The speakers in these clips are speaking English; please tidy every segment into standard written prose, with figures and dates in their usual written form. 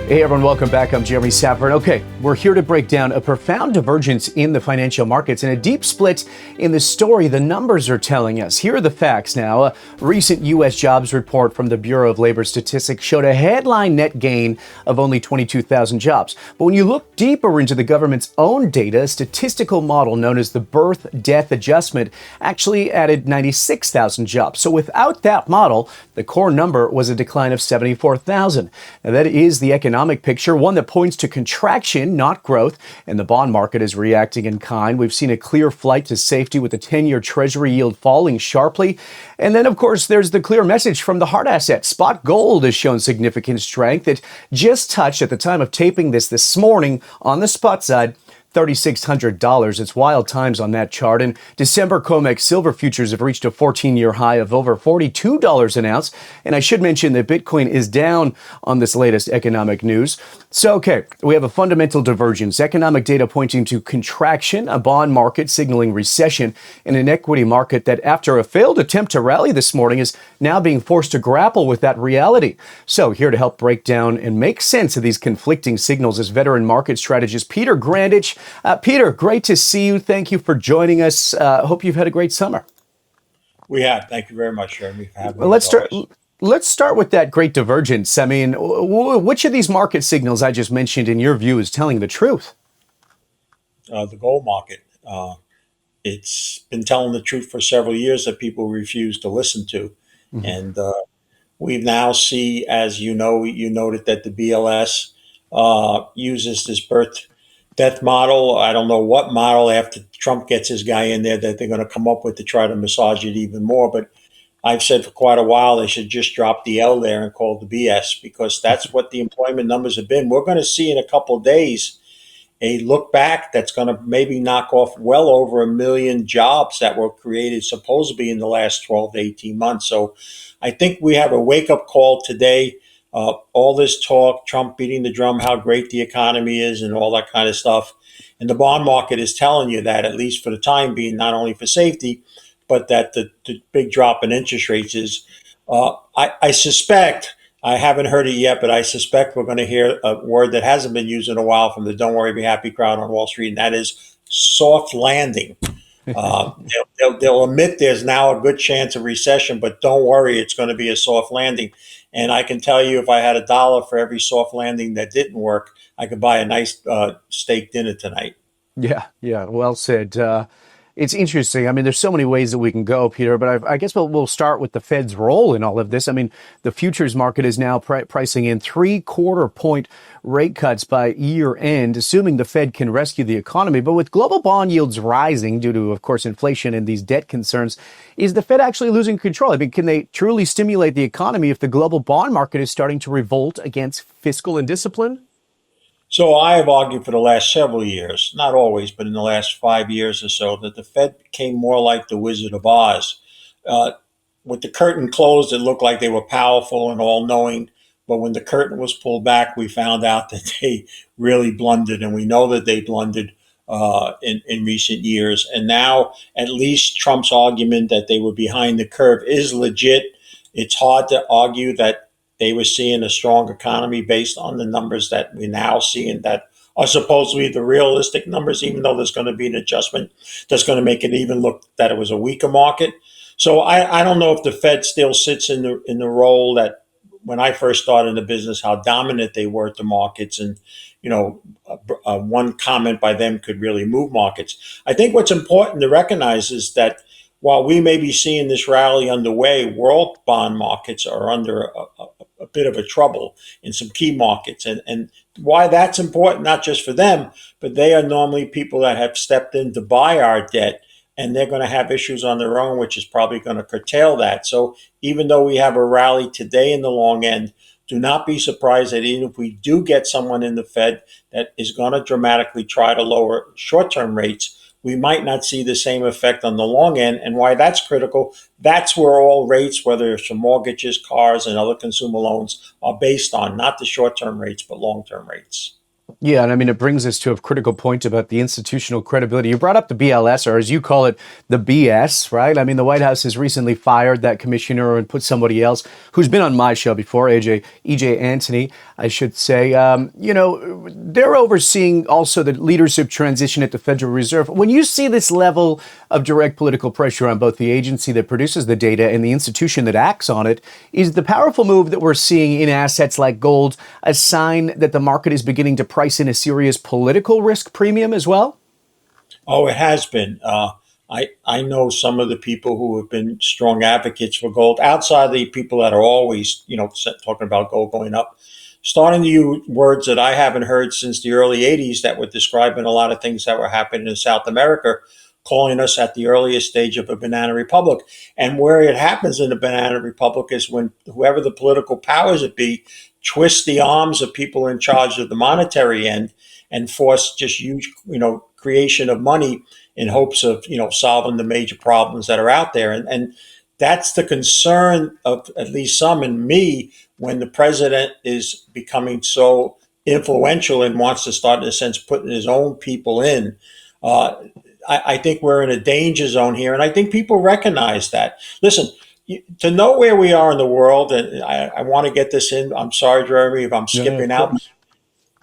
Hey everyone, welcome back. I'm Jeremy Safford. Okay, we're here to break down a profound divergence in the financial markets and a deep split in the story the numbers are telling us. Here are the facts now. A recent U.S. jobs report from the Bureau of Labor Statistics showed a headline net gain of only 22,000 jobs. But when you look deeper into the government's own data, a statistical model known as the birth-death adjustment actually added 96,000 jobs. So without that model, the core number was a decline of 74,000. Now that is the economic picture, one that points to contraction, not growth, and the bond market is reacting in kind. We've seen a clear flight to safety with the 10-year Treasury yield falling sharply. And then, of course, there's the clear message from the hard asset. Spot gold has shown significant strength. It just touched at the time of taping this morning on the spot side, $3,600. It's wild times on that chart. And December COMEX silver futures have reached a 14-year high of over $42 an ounce. And I should mention that Bitcoin is down on this latest economic news. So, okay, we have a fundamental divergence. Economic data pointing to contraction, a bond market signaling recession, and an equity market that, after a failed attempt to rally this morning, is now being forced to grapple with that reality. So, here to help break down and make sense of these conflicting signals is veteran market strategist Peter Grandich. Peter, great to see you. Thank you for joining us. Hope you've had a great summer. We have. Thank you very much, Jeremy, for having me. Well, let's start with that great divergence. I mean, which of these market signals I just mentioned, in your view, is telling the truth? The gold market. It's been telling the truth for several years that people refuse to listen to. Mm-hmm. And we now see, as you know, you noted that the BLS uses this birth death model. I don't know what model after Trump gets his guy in there that they're going to come up with to try to massage it even more. But I've said for quite a while they should just drop the L there and call it the BS, because that's what the employment numbers have been. We're going to see in a couple of days a look back that's going to maybe knock off well over 1 million jobs that were created supposedly in the last 12 to 18 months. So I think we have a wake-up call today. All this talk, Trump beating the drum, how great the economy is and all that kind of stuff. And the bond market is telling you that, at least for the time being, not only for safety, but that the big drop in interest rates is, I suspect, I haven't heard it yet, but I suspect we're going to hear a word that hasn't been used in a while from the don't worry, be happy crowd on Wall Street, and that is soft landing. They'll admit there's now a good chance of recession, but don't worry, it's going to be a soft landing. And I can tell you, if I had $1 for every soft landing that didn't work, I could buy a nice steak dinner tonight. Yeah, well said. It's interesting. I mean, there's so many ways that we can go, Peter, but I guess we'll start with the Fed's role in all of this. I mean, the futures market is now pricing in 3/4 point rate cuts by year end, assuming the Fed can rescue the economy. But with global bond yields rising due to, of course, inflation and these debt concerns, is the Fed actually losing control? I mean, can they truly stimulate the economy if the global bond market is starting to revolt against fiscal indiscipline? So I have argued for the last several years, not always, but in the last 5 years or so, that the Fed became more like the Wizard of Oz. With the curtain closed, it looked like they were powerful and all-knowing. But when the curtain was pulled back, we found out that they really blundered, and we know that they blundered in recent years. And now, at least Trump's argument that they were behind the curve is legit. It's hard to argue that they were seeing a strong economy based on the numbers that we're now seeing that are supposedly the realistic numbers, even though there's going to be an adjustment that's going to make it even look that it was a weaker market. So I don't know if the Fed still sits in the role that when I first started in the business, how dominant they were at the markets, and one comment by them could really move markets. I think what's important to recognize is that while we may be seeing this rally underway, world bond markets are under a bit of a trouble in some key markets. And why that's important, not just for them, but they are normally people that have stepped in to buy our debt, and they're going to have issues on their own, which is probably going to curtail that. So even though we have a rally today in the long end, do not be surprised that even if we do get someone in the Fed that is going to dramatically try to lower short-term rates, we might not see the same effect on the long end. And why that's critical, that's where all rates, whether it's for mortgages, cars, and other consumer loans, are based on, not the short-term rates, but long-term rates. Yeah, and I mean, it brings us to a critical point about the institutional credibility. You brought up the BLS, or as you call it, the BS, right? I mean, the White House has recently fired that commissioner and put somebody else who's been on my show before, EJ Antony, I should say. They're overseeing also the leadership transition at the Federal Reserve. When you see this level of direct political pressure on both the agency that produces the data and the institution that acts on it, is the powerful move that we're seeing in assets like gold a sign that the market is beginning to price in a serious political risk premium as well? Oh, it has been. I know some of the people who have been strong advocates for gold, outside the people that are always, talking about gold going up, starting to use words that I haven't heard since the early 80s that were describing a lot of things that were happening in South America, calling us at the earliest stage of a banana republic. And where it happens in a banana republic is when whoever the political powers it be twist the arms of people in charge of the monetary end and force just huge, creation of money in hopes of, solving the major problems that are out there. And that's the concern of at least some and me when the president is becoming so influential and wants to start, in a sense, putting his own people in. I think we're in a danger zone here, and I think people recognize that. Listen, to know where we are in the world, and I want to get this in. I'm sorry, Jeremy, if I'm Yeah, skipping of out. course.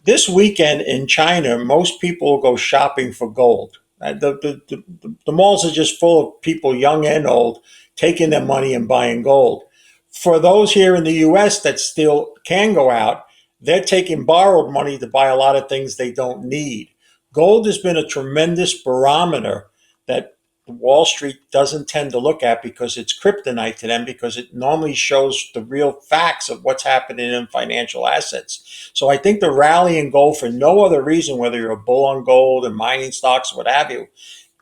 This weekend in China, most people go shopping for gold. The malls are just full of people, young and old, taking their money and buying gold. For those here in the U.S. that still can go out, they're taking borrowed money to buy a lot of things they don't need. Gold has been a tremendous barometer that Wall Street doesn't tend to look at because it's kryptonite to them, because it normally shows the real facts of what's happening in financial assets. So I think the rally in gold, for no other reason, whether you're a bull on gold and mining stocks, what have you,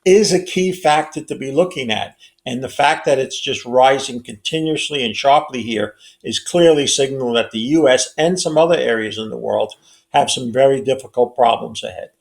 is a key factor to be looking at. And the fact that it's just rising continuously and sharply here is clearly signal that the U.S. and some other areas in the world have some very difficult problems ahead.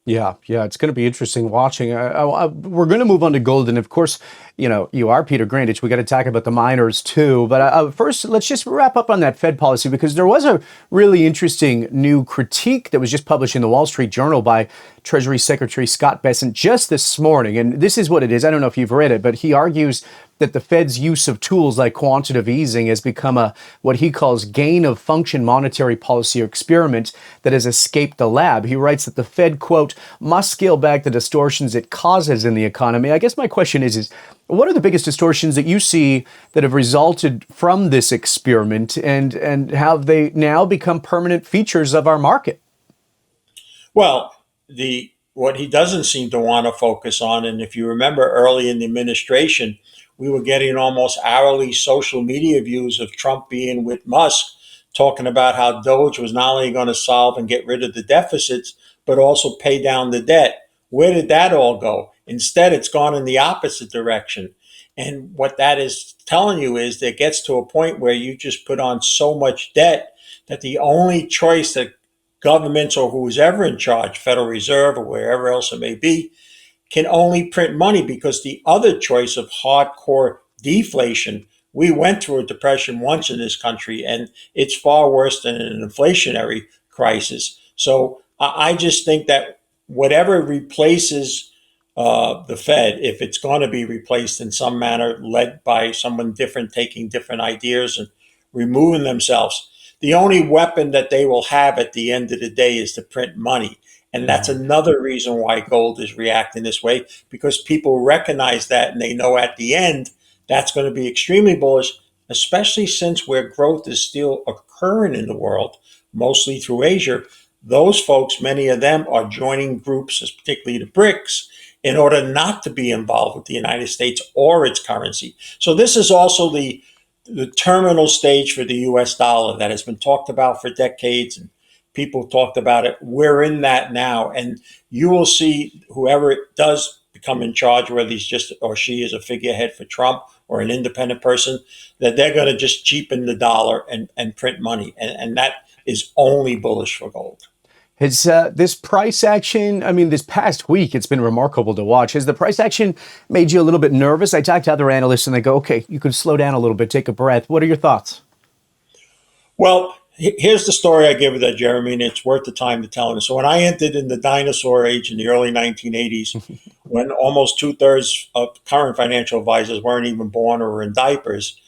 Yeah, it's going to be interesting watching. We're going to move on to gold, and of course, you are Peter Grandich. We got to talk about the miners too. But first, let's just wrap up on that Fed policy, because there was a really interesting new critique that was just published in the Wall Street Journal by Treasury Secretary Scott Bessent just this morning. And this is what it is. I don't know if you've read it, but he argues that the Fed's use of tools like quantitative easing has become a what he calls gain of function monetary policy experiment that has escaped the lab. He writes that the Fed, quote, must scale back the distortions it causes in the economy. I guess my question is what are the biggest distortions that you see that have resulted from this experiment, and have they now become permanent features of our market? Well, what he doesn't seem to want to focus on, and if you remember early in the administration, we were getting almost hourly social media views of Trump being with Musk, talking about how Doge was not only going to solve and get rid of the deficits, but also pay down the debt. Where did that all go? Instead, it's gone in the opposite direction. And what that is telling you is that it gets to a point where you just put on so much debt that the only choice that governments or who's ever in charge, Federal Reserve or wherever else it may be, can only print money, because the other choice of hardcore deflation, we went through a depression once in this country, and it's far worse than an inflationary crisis. So I just think that whatever replaces the Fed, if it's going to be replaced in some manner, led by someone different, taking different ideas and removing themselves, the only weapon that they will have at the end of the day is to print money. And that's another reason why gold is reacting this way, because people recognize that and they know at the end that's going to be extremely bullish, especially since where growth is still occurring in the world, mostly through Asia. Those folks, many of them are joining groups, particularly the BRICS, in order not to be involved with the United States or its currency. So this is also the terminal stage for the US dollar that has been talked about for decades, and people talked about it. We're in that now, and you will see whoever does become in charge, whether he's just or she is a figurehead for Trump or an independent person, that they're going to just cheapen the dollar and print money. And that is only bullish for gold. Has this price action, I mean, this past week, it's been remarkable to watch. Has the price action made you a little bit nervous? I talked to other analysts and they go, okay, you could slow down a little bit, take a breath. What are your thoughts? Well, Here's the story I give you that, Jeremy, and it's worth the time to tell it. So when I entered in the dinosaur age in the early 1980s, when almost two-thirds of current financial advisors weren't even born or were in diapers,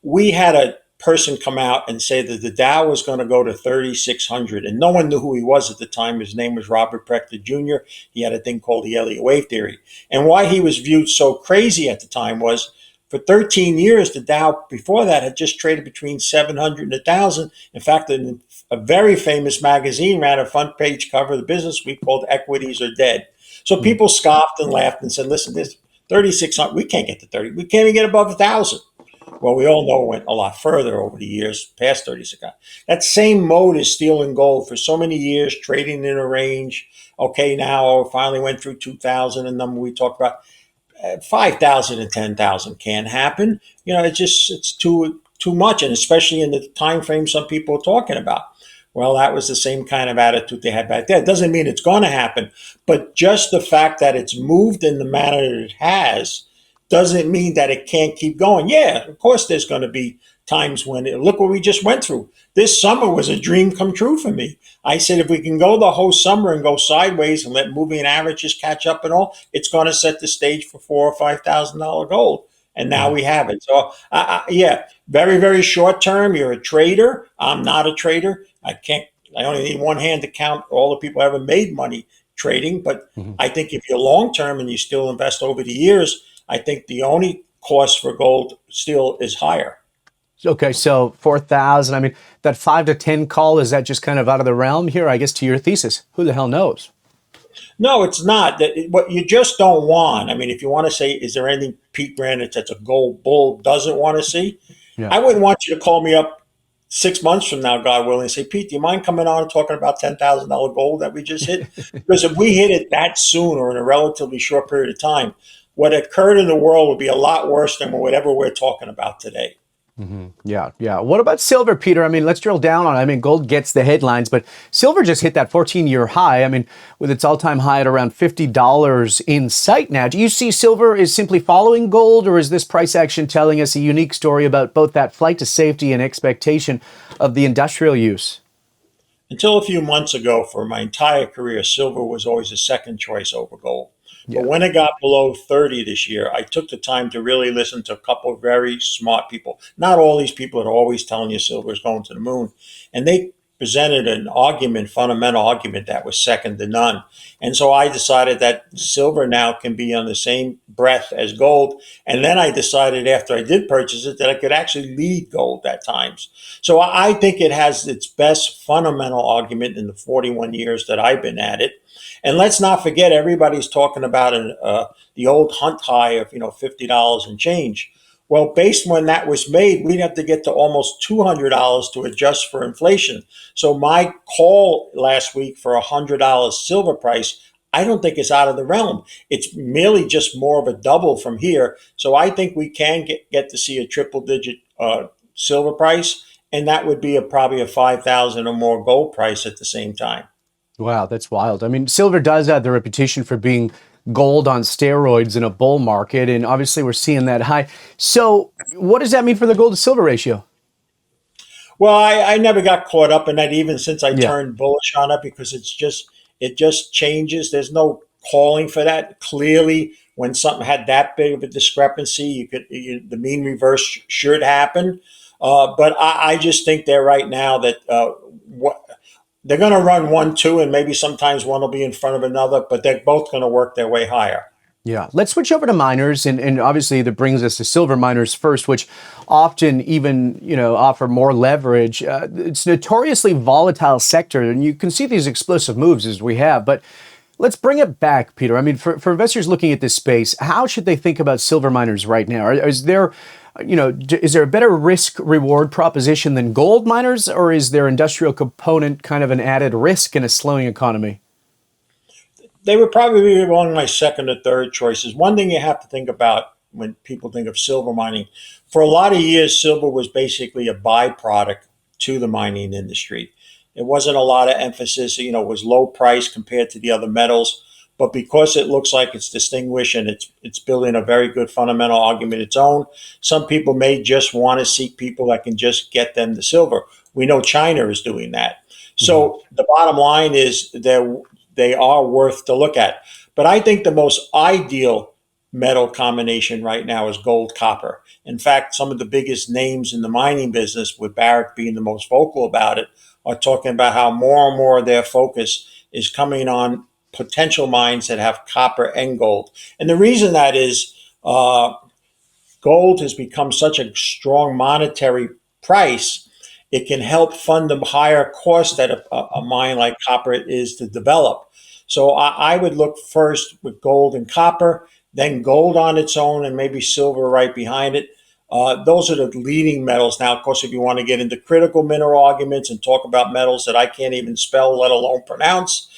we had a person come out and say that the Dow was going to go to 3,600, and no one knew who he was at the time. His name was Robert Prechter Jr. He had a thing called the Elliott wave theory, and why he was viewed so crazy at the time was for 13 years the Dow before that had just traded between 700 and 1,000. In fact, a very famous magazine ran a front page cover of the Business Week called "Equities Are Dead." So people scoffed and laughed and said, "Listen, this 3,600, we can't get to 30. We can't even get above 1,000." Well, we all know it went a lot further over the years, past 36. That same mode is steel and gold for so many years, trading in a range. Okay, now finally went through 2,000, a number we talked about. 5,000 and 10,000 can happen. It's too much, and especially in the time frame some people are talking about. Well, that was the same kind of attitude they had back then. It doesn't mean it's going to happen, but just the fact that it's moved in the manner that it has doesn't mean that it can't keep going. Yeah, of course, there's going to be times when look what we just went through. This summer was a dream come true for me. I said, if we can go the whole summer and go sideways and let moving averages catch up and all, it's going to set the stage for $4,000 or $5,000 gold. And now we have it. So, yeah, very, very short term. You're a trader. I'm not a trader. I only need one hand to count all the people who ever made money trading. But I think if you're long term and you still invest over the years, I think the only cost for gold still is higher. Okay, so 4,000. I mean, that 5 to 10 call, is that just kind of out of the realm here? I guess to your thesis, who the hell knows? No, it's not. What you just don't want. I mean, if you want to say, is there anything Pete Grandich that's a gold bull doesn't want to see? Yeah. I wouldn't want you to call me up 6 months from now, God willing, and say, Pete, do you mind coming on and talking about $10,000 gold that we just hit? Because if we hit it that soon or in a relatively short period of time, what occurred in the world would be a lot worse than whatever we're talking about today. Yeah, yeah. What about silver, Peter? I mean, let's drill down on it. I mean, gold gets the headlines, but silver just hit that 14-year high. I mean, with its all-time high at around $50 in sight now. Do you see silver is simply following gold, or is this price action telling us a unique story about both that flight to safety and expectation of the industrial use? Until a few months ago, for my entire career, silver was always a second choice over gold. But Yeah. when it got below 30 this year, I took the time to really listen to a couple of very smart people. Not all these people that are always telling you silver is going to the moon. And they presented an argument, fundamental argument that was second to none. And so I decided that silver now can be on the same breath as gold. And then I decided after I did purchase it that I could actually lead gold at times. So I think it has its best fundamental argument in the 41 years that I've been at it. And let's not forget, everybody's talking about the old hunt high of $50 and change. Well, based when that was made, we'd have to get to almost $200 to adjust for inflation. So my call last week for $100 silver price, I don't think it's out of the realm. It's merely just more of a double from here. So I think we can get to see a triple digit silver price, and that would be probably a 5,000 or more gold price at the same time. Wow, that's wild. I mean, silver does have the reputation for being gold on steroids in a bull market, and obviously we're seeing that high. So what does that mean for the gold to silver ratio? Well, I never got caught up in that, even since I Yeah. turned bullish on it, because it just changes. There's no calling for that. Clearly, when something had that big of a discrepancy, the mean reverse should happen. But I just think they're right now that what they're going to run 1, 2, and maybe sometimes one will be in front of another, but they're both going to work their way higher. Yeah. Let's switch over to miners, and obviously that brings us to silver miners first, which often even, offer more leverage. It's a notoriously volatile sector, and you can see these explosive moves as we have, but let's bring it back, Peter. I mean, for investors looking at this space, how should they think about silver miners right now? Is there, is there a better risk reward proposition than gold miners, or is their industrial component kind of an added risk in a slowing economy? They would probably be among my second or third choices. One thing you have to think about when people think of silver mining, for a lot of years, silver was basically a byproduct to the mining industry. There wasn't a lot of emphasis, it was low price compared to the other metals. but because it looks like it's distinguished and it's building a very good fundamental argument of its own, some people may just want to seek people that can just get them the silver. We know China is doing that. Mhm. So the bottom line is they are worth to look at. But I think the most ideal metal combination right now is gold copper. In fact, some of the biggest names in the mining business, with Barrick being the most vocal about it, are talking about how more and more of their focus is coming on potential mines that have copper and gold. And the reason that is, gold has become such a strong monetary price, it can help fund the higher cost that a mine like copper is to develop. So I would look first with gold and copper, then gold on its own, and maybe silver right behind it. Those are the leading metals. Now, of course, if you want to get into critical mineral arguments and talk about metals that I can't even spell, let alone pronounce,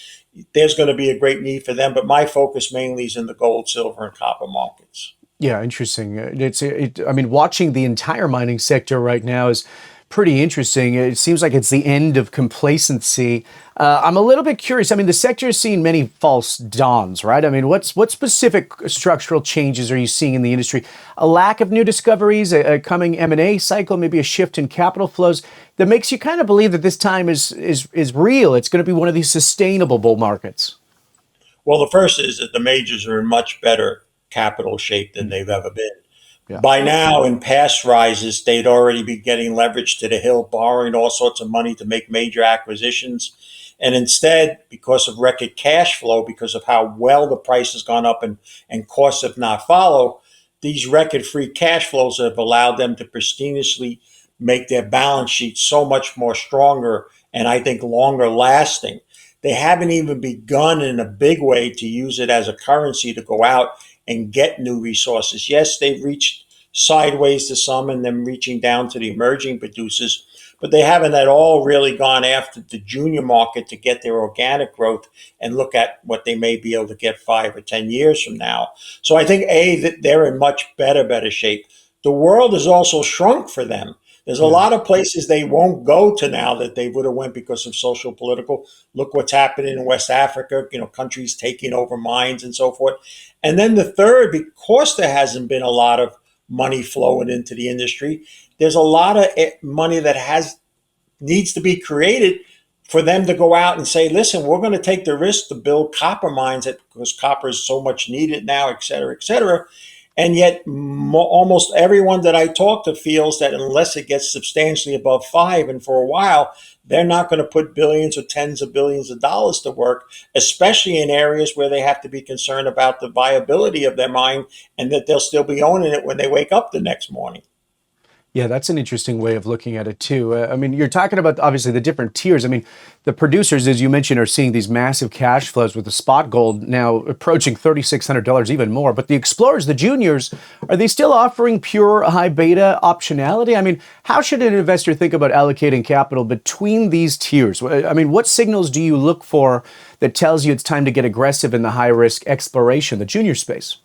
there's going to be a great need for them. But my focus mainly is in the gold, silver, and copper markets. Yeah, interesting. I mean, watching the entire mining sector right now is pretty interesting. It seems like it's the end of complacency. I'm a little bit curious. I mean, the sector is seeing many false dawns, right? I mean, what specific structural changes are you seeing in the industry? A lack of new discoveries, a coming M&A cycle, maybe a shift in capital flows that makes you kind of believe that this time is real. It's going to be one of these sustainable bull markets. Well, the first is that the majors are in much better capital shape than they've ever been. Yeah. By now, in past rises, they'd already be getting leverage to the hill, borrowing all sorts of money to make major acquisitions. And instead, because of record cash flow, because of how well the price has gone up and costs have not followed, these record free cash flows have allowed them to prestigiously make their balance sheet so much more stronger and I think longer lasting. They haven't even begun in a big way to use it as a currency to go out and get new resources. Yes, they've reached sideways to some and then reaching down to the emerging producers, but they haven't at all really gone after the junior market to get their organic growth and look at what they may be able to get 5 or 10 years from now. So I think that they're in much better shape. The world has also shrunk for them. There's a Yeah. lot of places they won't go to now that they would have went because of social political. Look what's happening in West Africa, countries taking over mines and so forth. And then the third, because there hasn't been a lot of money flowing into the industry, there's a lot of money that needs to be created for them to go out and say, listen, we're going to take the risk to build copper mines because copper is so much needed now, et cetera, et cetera. And yet, almost everyone that I talk to feels that unless it gets substantially above 5, and for a while, they're not going to put billions or tens of billions of dollars to work, especially in areas where they have to be concerned about the viability of their mine and that they'll still be owning it when they wake up the next morning. Yeah, that's an interesting way of looking at it too. I mean, you're talking about obviously the different tiers. I mean, the producers, as you mentioned, are seeing these massive cash flows with the spot gold now approaching $3,600, even more. But the explorers, the juniors, are they still offering pure high beta optionality? I mean, how should an investor think about allocating capital between these tiers? I mean, what signals do you look for that tells you it's time to get aggressive in the high risk exploration, the junior space?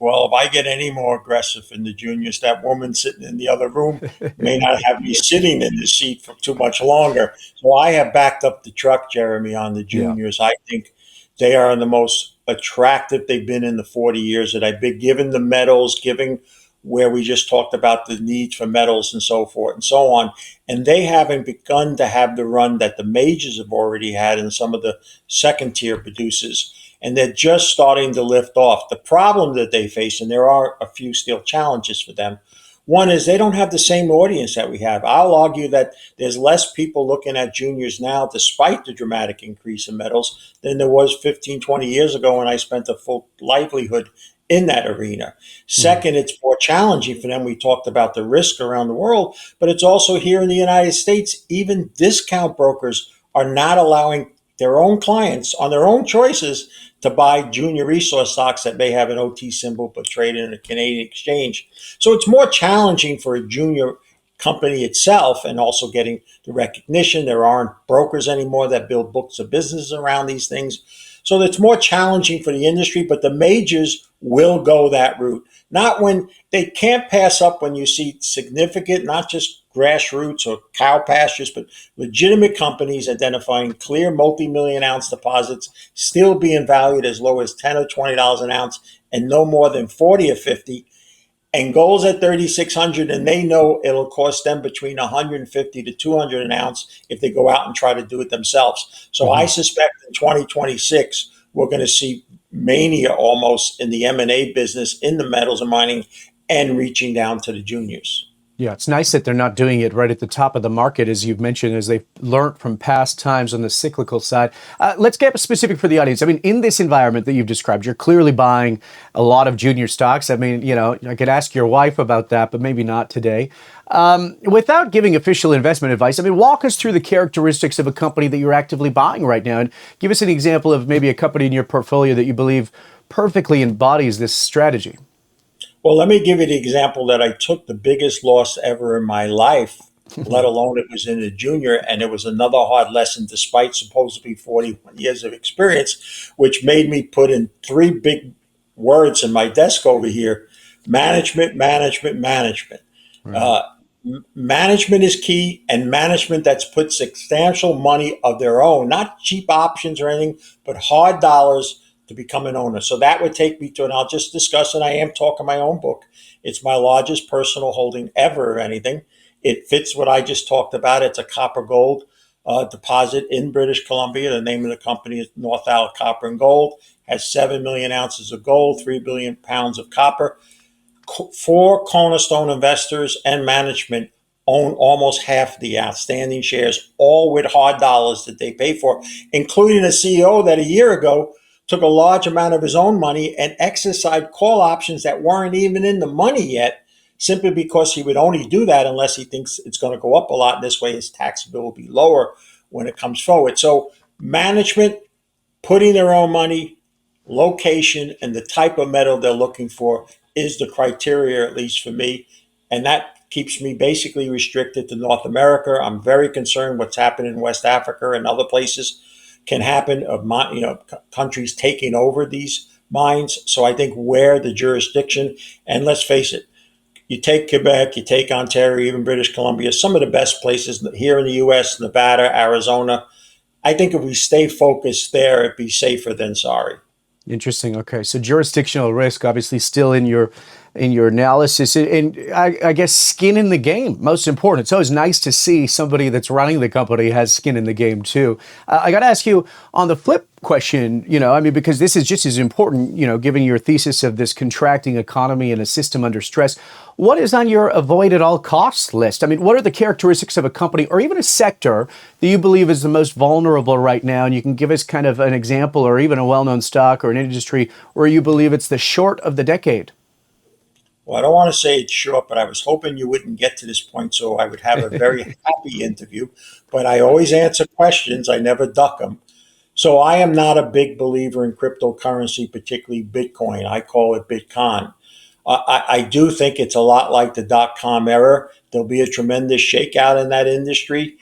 Well, if I get any more aggressive in the juniors, that woman sitting in the other room may not have me sitting in the seat for too much longer. So I have backed up the truck, Jeremy, on the Yeah. juniors. I think they are the most attractive they've been in the 40 years that I've been, given the metals, given where we just talked about the needs for metals and so forth and so on. And they haven't begun to have the run that the majors have already had and some of the second tier producers, and they're just starting to lift off. The problem that they face, and there are a few still challenges for them, one is they don't have the same audience that we have. I'll argue that there's less people looking at juniors now, despite the dramatic increase in metals, than there was 15, 20 years ago when I spent a full livelihood in that arena. Second, it's more challenging for them. We talked about the risk around the world, but it's also here in the United States. Even discount brokers are not allowing their own clients on their own choices to buy junior resource stocks that may have an OT symbol but trade in a Canadian exchange. So it's more challenging for a junior company itself and also getting the recognition. There aren't brokers anymore that build books of business around these things. So it's more challenging for the industry, but the majors will go that route. Not when they can't pass up when you see significant, not just grassroots or cow pastures, but legitimate companies identifying clear multi-million ounce deposits still being valued as low as 10 or $20 an ounce and no more than 40 or 50, and gold's at 3,600, and they know it'll cost them between 150 to 200 an ounce if they go out and try to do it themselves. So I suspect in 2026 we're going to see mania almost in the M&A business, in the metals and mining, and reaching down to the juniors. Yeah, it's nice that they're not doing it right at the top of the market, as you've mentioned, as they've learned from past times on the cyclical side. Let's get specific for the audience. I mean, in this environment that you've described, you're clearly buying a lot of junior stocks. I mean, you know, I could ask your wife about that, but maybe not today. Without giving official investment advice, I mean, walk us through the characteristics of a company that you're actively buying right now, and give us an example of maybe a company in your portfolio that you believe perfectly embodies this strategy. Well, let me give you the example that I took the biggest loss ever in my life, let alone it was in a junior, and it was another hard lesson despite supposedly 41 years of experience, which made me put in three big words in my desk over here: management, management, management. Right. Management is key, and management that's put substantial money of their own, not cheap options or anything, but hard dollars to become an owner. So that would take me to, and I'll just discuss, and I am talking my own book. It's my largest personal holding ever of anything. It fits what I just talked about. It's a copper gold deposit in British Columbia. The name of the company is North Isle Copper and Gold. Has 7 million ounces of gold, 3 billion pounds of copper. Four cornerstone investors and management own almost half the outstanding shares, all with hard dollars that they pay for, including a CEO that a year ago took a large amount of his own money and exercised call options that weren't even in the money yet, simply because he would only do that unless he thinks it's going to go up a lot. This way, his tax bill will be lower when it comes forward. So management putting their own money, location, and the type of metal they're looking for is the criteria, at least for me. And that keeps me basically restricted to North America. I'm very concerned what's happening in West Africa and other places can happen of countries taking over these mines. So I think where the jurisdiction, and let's face it, you take Quebec, you take Ontario, even British Columbia, some of the best places here in the U.S., Nevada, Arizona. I think if we stay focused there, it'd be safer than sorry. Interesting. Okay, so jurisdictional risk obviously still in your analysis, and I guess skin in the game, most important. It's always nice to see somebody that's running the company has skin in the game too. I got to ask you on the flip question, I mean, because this is just as important, given your thesis of this contracting economy and a system under stress. What is on your avoid at all costs list? I mean, what are the characteristics of a company or even a sector that you believe is the most vulnerable right now? And you can give us kind of an example or even a well-known stock or an industry where you believe it's the short of the decade. Well, I don't want to say it's short, but I was hoping you wouldn't get to this point so I would have a very happy interview. But I always answer questions. I never duck them. So I am not a big believer in cryptocurrency, particularly Bitcoin. I call it Bitcoin. I do think it's a lot like the dot-com era. There'll be a tremendous shakeout in that industry.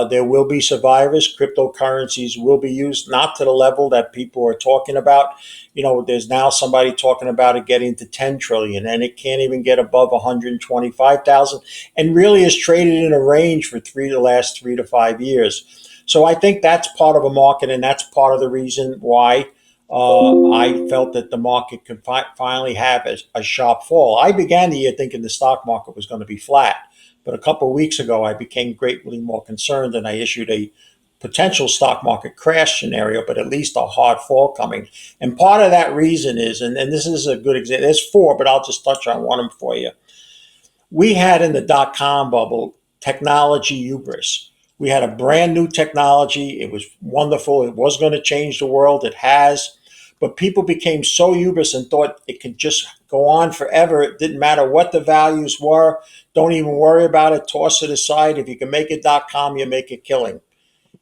There will be survivors. Cryptocurrencies will be used, not to the level that people are talking about. There's now somebody talking about it getting to 10 trillion, and it can't even get above 125,000, and really is traded in a range for the last 3 to 5 years. So I think that's part of a market, and that's part of the reason why I felt that the market could finally have a sharp fall. I began the year thinking the stock market was going to be flat. But a couple of weeks ago, I became greatly more concerned, and I issued a potential stock market crash scenario, but at least a hard fall coming. And part of that reason is, and this is a good example, there's four, but I'll just touch on one of them for you. We had in the dot-com bubble technology hubris. We had a brand new technology. It was wonderful. It was going to change the world. It has. But people became so hubris and thought it could just go on forever. It didn't matter what the values were. Don't even worry about it. Toss it aside. If you can make it .com, you make a killing.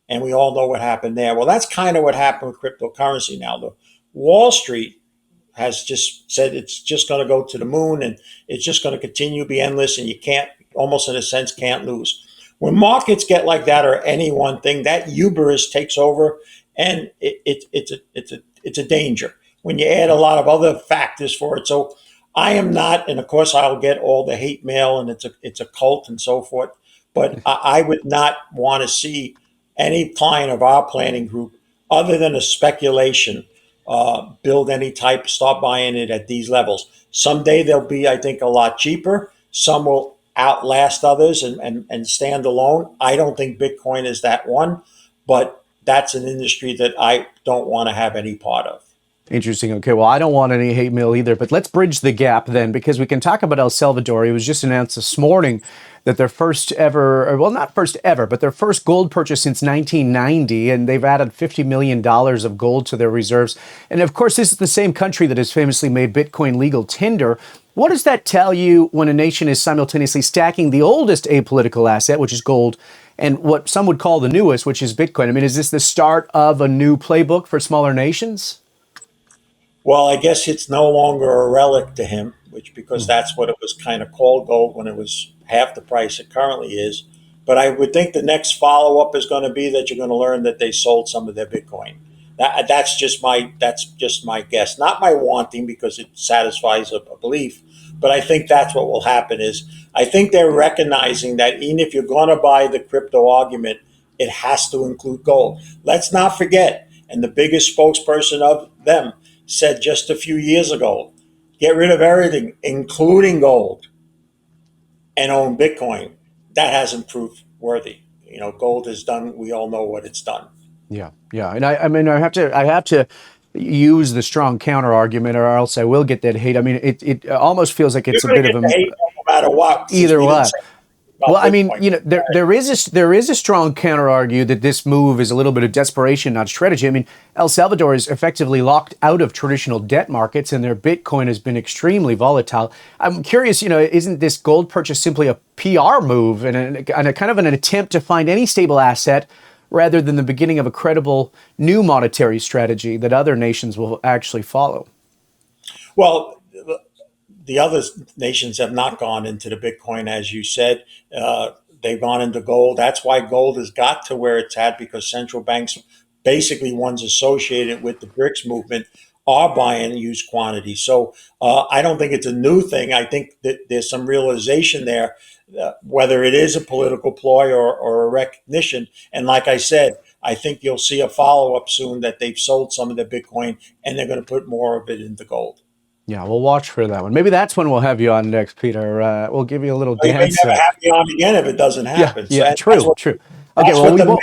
And we all know what happened there. Well, that's kind of what happened with cryptocurrency now. The Wall Street has just said it's just going to go to the moon and it's just going to continue to be endless, and you can't, almost in a sense, can't lose. When markets get like that, or any one thing, that hubris takes over, and it's a danger when you add a lot of other factors for it. So I am not, and of course I'll get all the hate mail, and it's a cult and so forth. But I would not want to see any client of our planning group, other than a speculation, build any type, start buying it at these levels. Someday they'll be, I think, a lot cheaper. Some will outlast others and stand alone. I don't think Bitcoin is that one, but that's an industry that I don't want to have any part of. Interesting. Okay. Well, I don't want any hate mail either, but let's bridge the gap then, because we can talk about El Salvador. It was just announced this morning that their first ever, or well, not first ever, but their first gold purchase since 1990, and they've added $50 million of gold to their reserves. And of course, this is the same country that has famously made Bitcoin legal tender. What does that tell you when a nation is simultaneously stacking the oldest apolitical asset, which is gold, and what some would call the newest, which is Bitcoin? I mean, is this the start of a new playbook for smaller nations? Well, I guess it's no longer a relic to him, which because that's what it was kind of called gold when it was half the price it currently is. But I would think the next follow up is going to be that you're going to learn that they sold some of their Bitcoin. That's just my guess, not my wanting because it satisfies a belief. But I think that's what will happen. Is I think they're recognizing that even if you're going to buy the crypto argument, it has to include gold. Let's not forget, and the biggest spokesperson of them said just a few years ago, get rid of everything, including gold, and own Bitcoin. That hasn't proved worthy. Gold has done. We all know what it's done. Yeah, yeah, and I mean, I have to use the strong counter argument, or else I will get that hate. I mean, it almost feels like You're it's a going to bit of get the a hate no matter what. Since either we didn't way. say Well, about I mean, Bitcoin. there is a strong counter argue that this move is a little bit of desperation, not strategy. I mean, El Salvador is effectively locked out of traditional debt markets, and their Bitcoin has been extremely volatile. I'm curious, isn't this gold purchase simply a PR move and a kind of an attempt to find any stable asset rather than the beginning of a credible new monetary strategy that other nations will actually follow? Well, the other nations have not gone into the Bitcoin, as you said. They've gone into gold. That's why gold has got to where it's at, because central banks, basically ones associated with the BRICS movement, are buying huge quantities. So I don't think it's a new thing. I think that there's some realization there, whether it is a political ploy or a recognition. And like I said, I think you'll see a follow up soon that they've sold some of the Bitcoin and they're going to put more of it into gold. Yeah, we'll watch for that one. Maybe that's when we'll have you on next, Peter. We'll give you a little You may dance. never have me on again if it doesn't Yeah, happen. So yeah, and that's true, what true. Okay, that's well, what we the won't.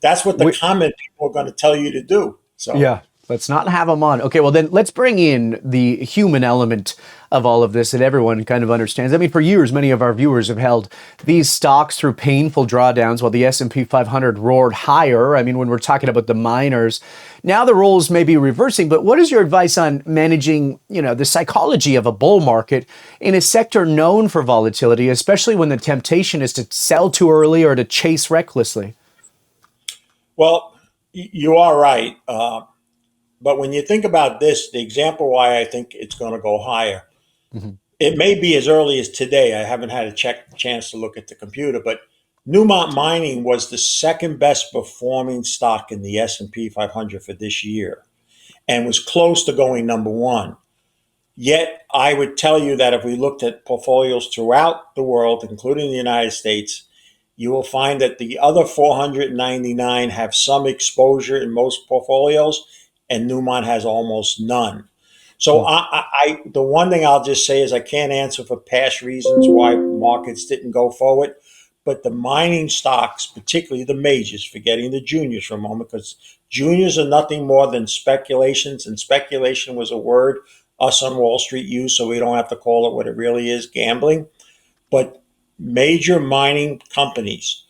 that's what the We, comment people are going to tell you to do. So yeah, let's not have them on. Okay, well then let's bring in the human element of all of this that everyone kind of understands. I mean, for years, many of our viewers have held these stocks through painful drawdowns while the S&P 500 roared higher. I mean, when we're talking about the miners, now the roles may be reversing, but what is your advice on managing, the psychology of a bull market in a sector known for volatility, especially when the temptation is to sell too early or to chase recklessly? well, you are right. But when you think about this, the example why I think it's going to go higher, Mhm. it may be as early as today. I haven't had a chance to look at the computer, but Newmont Mining was the second best performing stock in the S&P 500 for this year and was close to going number one. Yet, I would tell you that if we looked at portfolios throughout the world, including the United States, you will find that the other 499 have some exposure in most portfolios, and Newmont has almost none. So, Hmm. the one thing I'll just say is I can't answer for past reasons why markets didn't go forward, but the mining stocks, particularly the majors, forgetting the juniors for a moment, because juniors are nothing more than speculations, and speculation was a word us on Wall Street use, so we don't have to call it what it really is, gambling. But major mining companies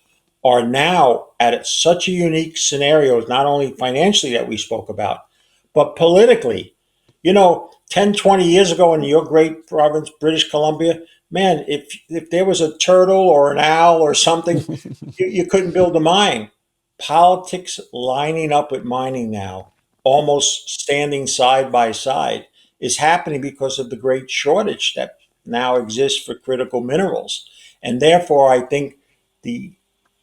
are now at such a unique scenario, not only financially that we spoke about, but politically. 10, 20 years ago in your great province, British Columbia, man, if there was a turtle or an owl or something, you couldn't build a mine. Politics lining up with mining now, almost standing side by side, is happening because of the great shortage that now exists for critical minerals. And therefore, I think the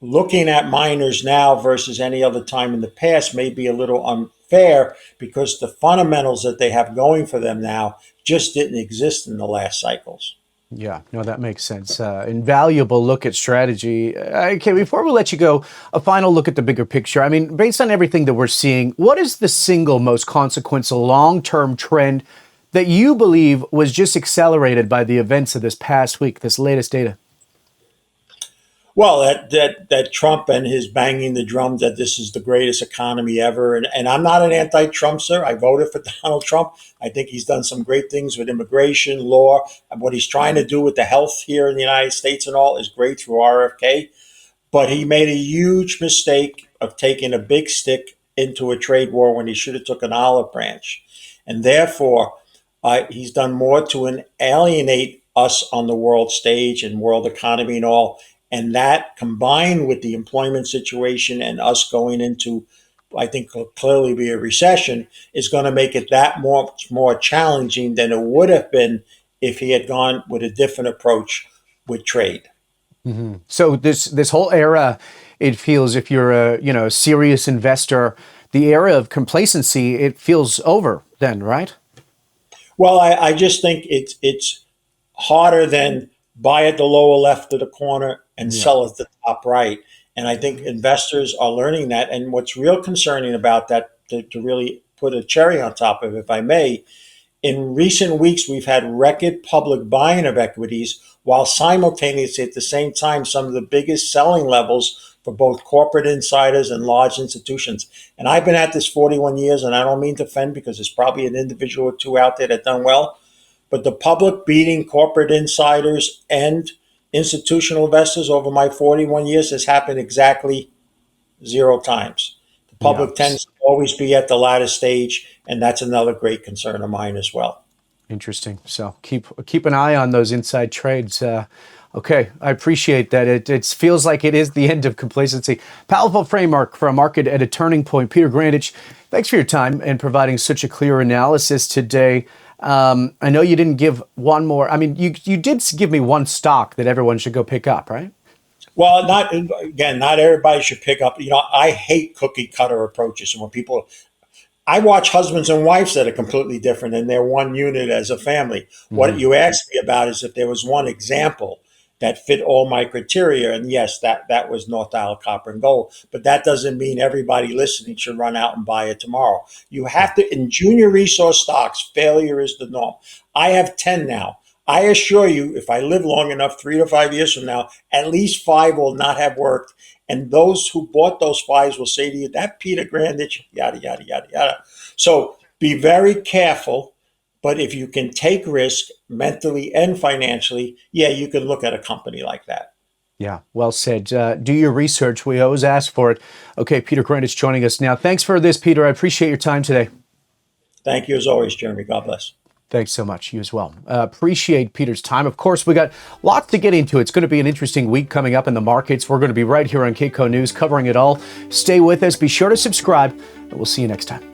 looking at miners now versus any other time in the past may be a little unfair because the fundamentals that they have going for them now just didn't exist in the last cycles. Yeah, no, that makes sense. Invaluable look at strategy. Okay, before we let you go, a final look at the bigger picture. I mean, based on everything that we're seeing, what is the single most consequential long-term trend that you believe was just accelerated by the events of this past week, this latest data? Well, that Trump and his banging the drum that this is the greatest economy ever, and I'm not an anti-Trumpster. I voted for Donald Trump. I think he's done some great things with immigration law, and what he's trying to do with the health here in the United States and all is great through RFK. But he made a huge mistake of taking a big stick into a trade war when he should have took an olive branch, and therefore he's done more to alienate us on the world stage and world economy and all. And that combined with the employment situation and us going into, I think, will clearly be a recession, is going to make it that much more challenging than it would have been if he had gone with a different approach with trade. So this whole era, it feels, if you're a serious investor, the era of complacency, it feels over then, right? Well, I just think it's harder than buy at the lower left of the corner and Yeah. sell at the top right. And I think investors are learning that. And what's real concerning about that, to really put a cherry on top of it, if I may, in recent weeks, we've had record public buying of equities, while simultaneously at the same time, some of the biggest selling levels for both corporate insiders and large institutions. And I've been at this 41 years, and I don't mean to offend because there's probably an individual or two out there that done well. But the public beating corporate insiders and institutional investors over my 41 years has happened exactly 0 times. The Yeah. public tends to always be at the latter stage, and that's another great concern of mine as well. Interesting. So keep an eye on those inside trades. Okay, I appreciate that. It feels like it is the end of complacency. Powerful framework for a market at a turning point. Peter Grandich, thanks for your time and providing such a clear analysis today. I know you didn't give one more. I mean, you did give me one stock that everyone should go pick up, right? Well, not everybody should pick up. I hate cookie cutter approaches, and when people I watch husbands and wives that are completely different and they're one unit as a family. What Hmm. you asked me about is if there was one example that fit all my criteria. And yes, that was North Isle Copper and Gold. But that doesn't mean everybody listening should run out and buy it tomorrow. You have to, in junior resource stocks, failure is the norm. I have 10 now. I assure you, if I live long enough, 3 to 5 years from now, at least 5 will not have worked. And those who bought those 5s will say to you, that Peter Grandich, yada, yada, yada, yada. So be very careful. But if you can take risk mentally and financially, yeah, you can look at a company like that. Yeah, well said. Do your research. We always ask for it. Okay, Peter Grandich joining us now. Thanks for this, Peter. I appreciate your time today. Thank you as always, Jeremy. God bless. Thanks so much. You as well. Appreciate Peter's time. Of course, we got lots to get into. It's going to be an interesting week coming up in the markets. We're going to be right here on Kitco News covering it all. Stay with us. Be sure to subscribe, and we'll see you next time.